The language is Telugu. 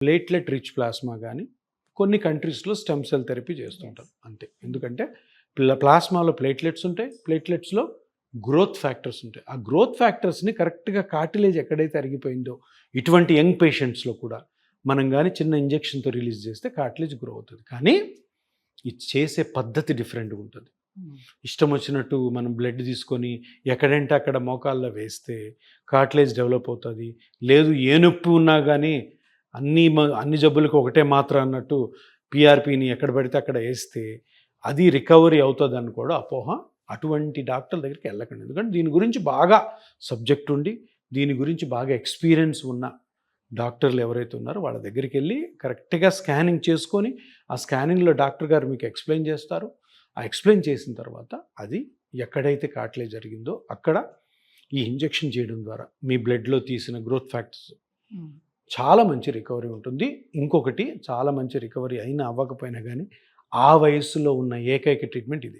ప్లేట్లెట్ రిచ్ ప్లాస్మా కానీ కొన్ని కంట్రీస్లో స్టెమ్ సెల్ థెరపీ చేస్తుంటారు అంతే. ఎందుకంటే ప్లాస్మాలో ప్లేట్లెట్స్ ఉంటాయి, ప్లేట్లెట్స్లో గ్రోత్ ఫ్యాక్టర్స్ ఉంటాయి. ఆ గ్రోత్ ఫ్యాక్టర్స్ని కరెక్ట్గా కార్టిలేజ్ ఎక్కడైతే అరిగిపోయిందో ఇటువంటి యంగ్ పేషెంట్స్లో కూడా మనం కానీ చిన్న ఇంజెక్షన్తో రిలీజ్ చేస్తే కార్టిలేజ్ గ్రో అవుతుంది. కానీ ఇది చేసే పద్ధతి డిఫరెంట్గా ఉంటుంది. ఇష్టం వచ్చినట్టు మనం బ్లడ్ తీసుకొని ఎక్కడంటే అక్కడ మోకాల్లో వేస్తే కార్టిలేజ్ డెవలప్ అవుతుంది. లేదు ఏ నొప్పి ఉన్నా కానీ అన్ని జబ్బులకు ఒకటే మాత్ర అన్నట్టు పిఆర్పిని ఎక్కడ పడితే అక్కడ వేస్తే అది రికవరీ అవుతుంది అని కూడా అపోహ. అటువంటి డాక్టర్ల దగ్గరికి వెళ్ళకండి. ఎందుకంటే దీని గురించి బాగా సబ్జెక్ట్ ఉండి దీని గురించి బాగా ఎక్స్పీరియన్స్ ఉన్న డాక్టర్లు ఎవరైతే ఉన్నారో వాళ్ళ దగ్గరికి వెళ్ళి కరెక్ట్గా స్కానింగ్ చేసుకొని ఆ స్కానింగ్లో డాక్టర్ గారు మీకు ఎక్స్ప్లెయిన్ చేస్తారు. ఆ ఎక్స్ప్లెయిన్ చేసిన తర్వాత అది ఎక్కడైతే కార్టిలేజ్ జరిగిందో అక్కడ ఈ ఇంజెక్షన్ చేయడం ద్వారా మీ బ్లడ్లో తీసిన గ్రోత్ ఫ్యాక్టర్స్ చాలా మంచి రికవరీ ఉంటుంది. ఇంకొకటి చాలా మంచి రికవరీ అయినా అవ్వకపోయినా కానీ ఆ వయస్సులో ఉన్న ఏకైక ట్రీట్మెంట్ ఇది.